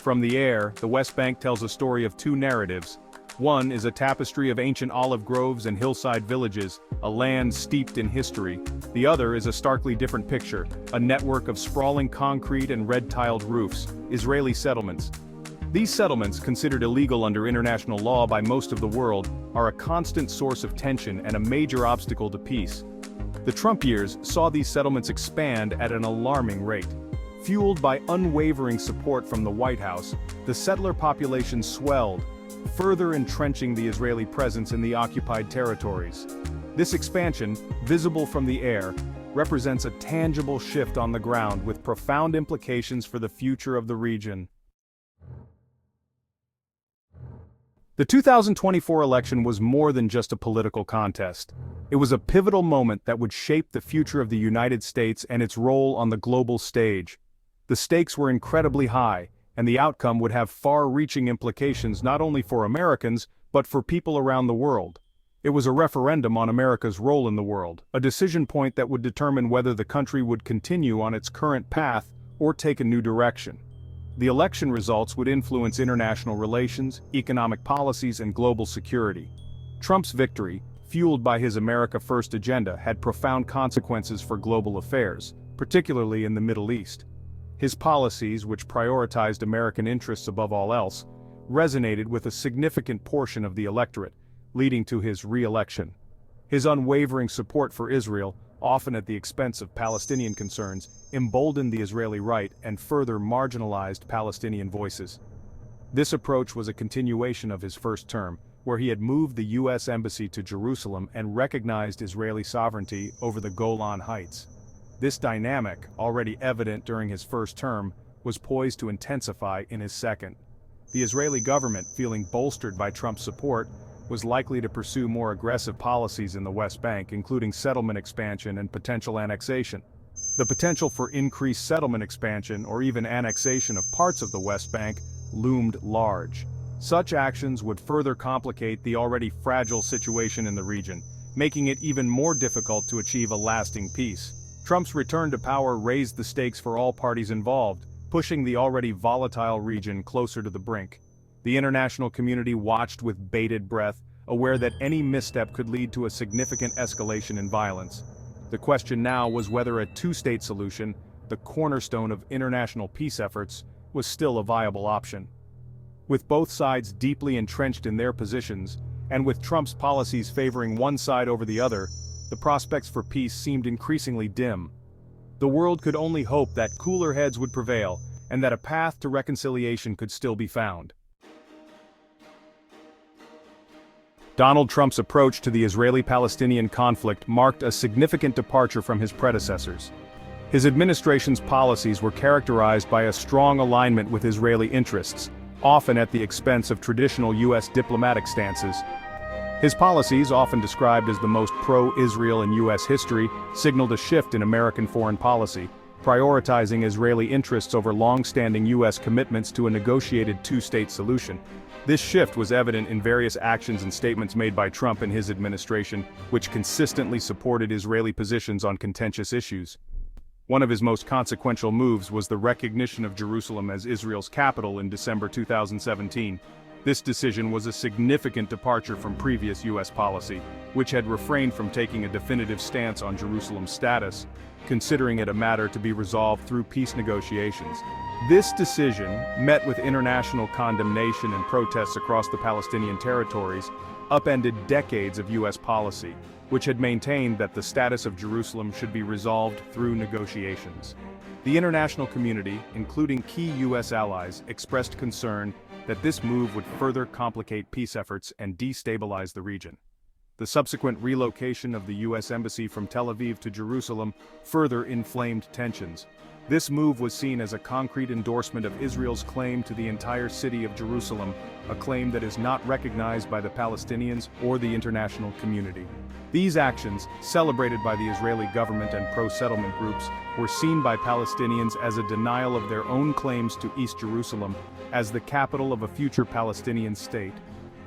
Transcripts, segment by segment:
From the air, the West Bank tells a story of two narratives. One is a tapestry of ancient olive groves and hillside villages, a land steeped in history. The other is a starkly different picture, a network of sprawling concrete and red-tiled roofs, Israeli settlements. These settlements, considered illegal under international law by most of the world, are a constant source of tension and a major obstacle to peace. The Trump years saw these settlements expand at an alarming rate. Fueled by unwavering support from the White House, the settler population swelled, further entrenching the Israeli presence in the occupied territories. This expansion, visible from the air, represents a tangible shift on the ground with profound implications for the future of the region. The 2024 election was more than just a political contest. It was a pivotal moment that would shape the future of the United States and its role on the global stage. The stakes were incredibly high, and the outcome would have far-reaching implications not only for Americans, but for people around the world. It was a referendum on America's role in the world, a decision point that would determine whether the country would continue on its current path or take a new direction. The election results would influence international relations, economic policies, and global security. Trump's victory, fueled by his America First agenda, had profound consequences for global affairs, particularly in the Middle East. His policies, which prioritized American interests above all else, resonated with a significant portion of the electorate, leading to his re-election. His unwavering support for Israel, often at the expense of Palestinian concerns, emboldened the Israeli right and further marginalized Palestinian voices. This approach was a continuation of his first term, where he had moved the U.S. Embassy to Jerusalem and recognized Israeli sovereignty over the Golan Heights. This dynamic, already evident during his first term, was poised to intensify in his second. The Israeli government, feeling bolstered by Trump's support, was likely to pursue more aggressive policies in the West Bank, including settlement expansion and potential annexation. The potential for increased settlement expansion or even annexation of parts of the West Bank loomed large. Such actions would further complicate the already fragile situation in the region, making it even more difficult to achieve a lasting peace. Trump's return to power raised the stakes for all parties involved, pushing the already volatile region closer to the brink. The international community watched with bated breath, aware that any misstep could lead to a significant escalation in violence. The question now was whether a two-state solution, the cornerstone of international peace efforts, was still a viable option. With both sides deeply entrenched in their positions, and with Trump's policies favoring one side over the other, the prospects for peace seemed increasingly dim. The world could only hope that cooler heads would prevail, and that a path to reconciliation could still be found. Donald Trump's approach to the Israeli-Palestinian conflict marked a significant departure from his predecessors. His administration's policies were characterized by a strong alignment with Israeli interests, often at the expense of traditional U.S. diplomatic stances. His policies, often described as the most pro-Israel in U.S. history, signaled a shift in American foreign policy, prioritizing Israeli interests over long-standing U.S. commitments to a negotiated two-state solution. This shift was evident in various actions and statements made by Trump and his administration, which consistently supported Israeli positions on contentious issues. One of his most consequential moves was the recognition of Jerusalem as Israel's capital in December 2017. This decision was a significant departure from previous U.S. policy, which had refrained from taking a definitive stance on Jerusalem's status, considering it a matter to be resolved through peace negotiations. This decision, met with international condemnation and protests across the Palestinian territories, upended decades of U.S. policy, which had maintained that the status of Jerusalem should be resolved through negotiations. The international community, including key U.S. allies, expressed concern that this move would further complicate peace efforts and destabilize the region. The subsequent relocation of the U.S. Embassy from Tel Aviv to Jerusalem further inflamed tensions. This move was seen as a concrete endorsement of Israel's claim to the entire city of Jerusalem, a claim that is not recognized by the Palestinians or the international community. These actions, celebrated by the Israeli government and pro-settlement groups, were seen by Palestinians as a denial of their own claims to East Jerusalem as the capital of a future Palestinian state.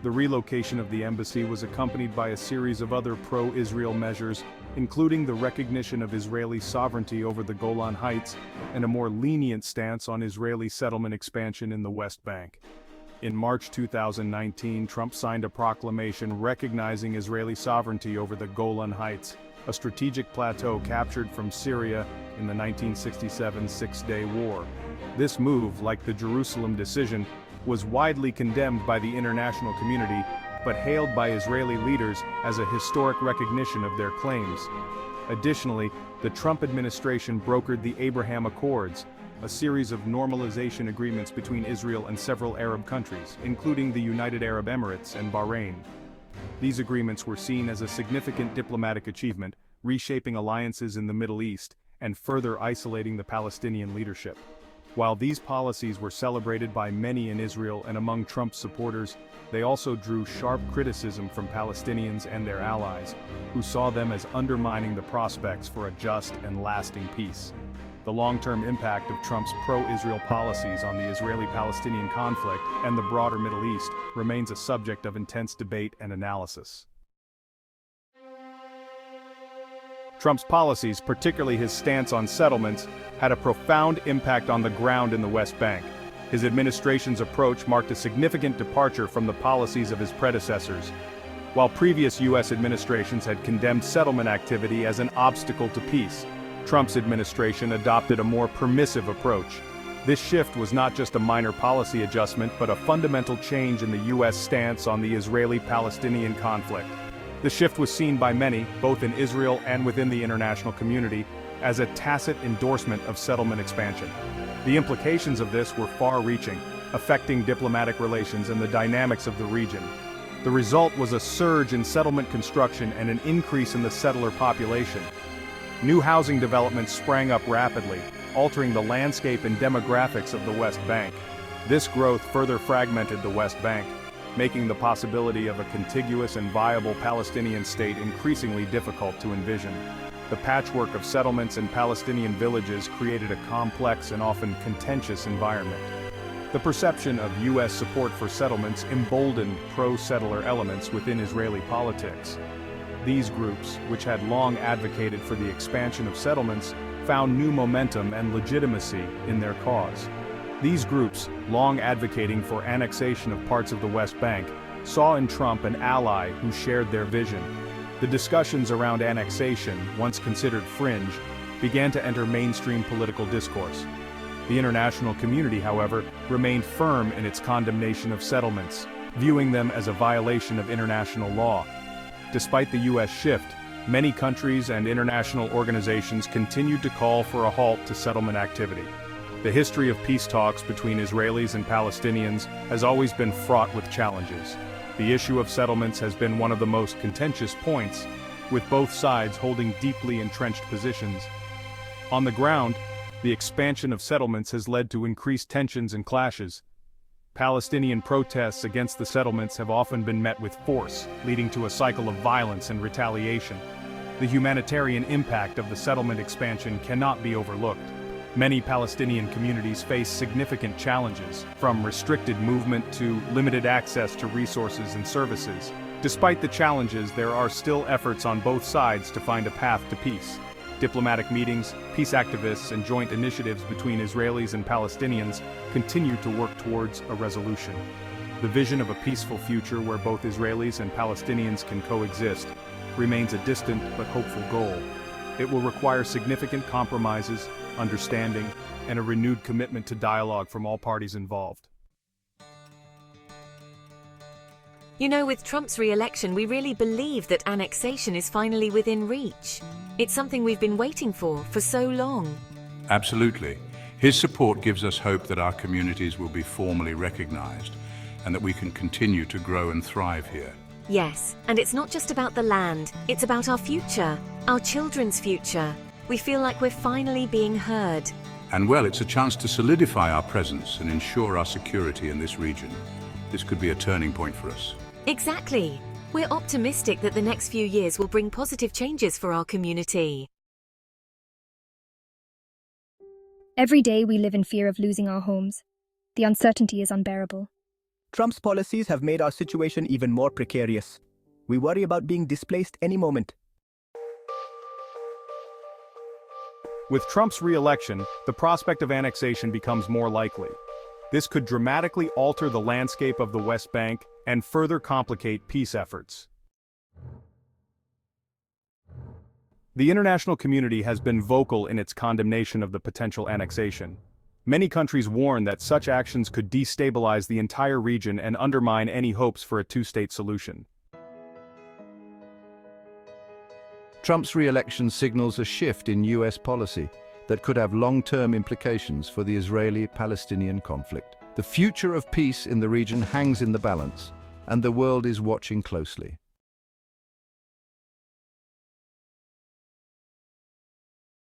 The relocation of the embassy was accompanied by a series of other pro-Israel measures, including the recognition of Israeli sovereignty over the Golan Heights and a more lenient stance on Israeli settlement expansion in the West Bank. In March 2019, Trump signed a proclamation recognizing Israeli sovereignty over the Golan Heights, a strategic plateau captured from Syria in the 1967 Six-Day War. This move, like the Jerusalem decision, was widely condemned by the international community, but hailed by Israeli leaders as a historic recognition of their claims. Additionally, the Trump administration brokered the Abraham Accords, a series of normalization agreements between Israel and several Arab countries, including the United Arab Emirates and Bahrain. These agreements were seen as a significant diplomatic achievement, reshaping alliances in the Middle East and further isolating the Palestinian leadership. While these policies were celebrated by many in Israel and among Trump's supporters, they also drew sharp criticism from Palestinians and their allies, who saw them as undermining the prospects for a just and lasting peace. The long-term impact of Trump's pro-Israel policies on the Israeli-Palestinian conflict and the broader Middle East remains a subject of intense debate and analysis. Trump's policies, particularly his stance on settlements, had a profound impact on the ground in the West Bank. His administration's approach marked a significant departure from the policies of his predecessors. While previous U.S. administrations had condemned settlement activity as an obstacle to peace, Trump's administration adopted a more permissive approach. This shift was not just a minor policy adjustment, but a fundamental change in the U.S. stance on the Israeli-Palestinian conflict. The shift was seen by many, both in Israel and within the international community, as a tacit endorsement of settlement expansion. The implications of this were far-reaching, affecting diplomatic relations and the dynamics of the region. The result was a surge in settlement construction and an increase in the settler population. New housing developments sprang up rapidly, altering the landscape and demographics of the West Bank. This growth further fragmented the West Bank, making the possibility of a contiguous and viable Palestinian state increasingly difficult to envision. The patchwork of settlements and Palestinian villages created a complex and often contentious environment. The perception of U.S. support for settlements emboldened pro-settler elements within Israeli politics. These groups, which had long advocated for the expansion of settlements, found new momentum and legitimacy in their cause. These groups, long advocating for annexation of parts of the West Bank, saw in Trump an ally who shared their vision. The discussions around annexation, once considered fringe, began to enter mainstream political discourse. The international community, however, remained firm in its condemnation of settlements, viewing them as a violation of international law. Despite the U.S. shift, many countries and international organizations continued to call for a halt to settlement activity. The history of peace talks between Israelis and Palestinians has always been fraught with challenges. The issue of settlements has been one of the most contentious points, with both sides holding deeply entrenched positions. On the ground, the expansion of settlements has led to increased tensions and clashes. Palestinian protests against the settlements have often been met with force, leading to a cycle of violence and retaliation. The humanitarian impact of the settlement expansion cannot be overlooked. Many Palestinian communities face significant challenges, from restricted movement to limited access to resources and services. Despite the challenges, there are still efforts on both sides to find a path to peace. Diplomatic meetings, peace activists, and joint initiatives between Israelis and Palestinians continue to work towards a resolution. The vision of a peaceful future where both Israelis and Palestinians can coexist remains a distant but hopeful goal. It will require significant compromises, understanding, and a renewed commitment to dialogue from all parties involved. You know, with Trump's re-election, we really believe that annexation is finally within reach. It's something we've been waiting for so long. Absolutely. His support gives us hope that our communities will be formally recognized and that we can continue to grow and thrive here. Yes, and it's not just about the land, it's about our future, our children's future. We feel like we're finally being heard. And well, it's a chance to solidify our presence and ensure our security in this region. This could be a turning point for us. Exactly. We're optimistic that the next few years will bring positive changes for our community. Every day we live in fear of losing our homes. The uncertainty is unbearable. Trump's policies have made our situation even more precarious. We worry about being displaced any moment. With Trump's re-election, the prospect of annexation becomes more likely. This could dramatically alter the landscape of the West Bank and further complicate peace efforts. The international community has been vocal in its condemnation of the potential annexation. Many countries warn that such actions could destabilize the entire region and undermine any hopes for a two-state solution. Trump's re-election signals a shift in US policy that could have long-term implications for the Israeli-Palestinian conflict. The future of peace in the region hangs in the balance, and the world is watching closely.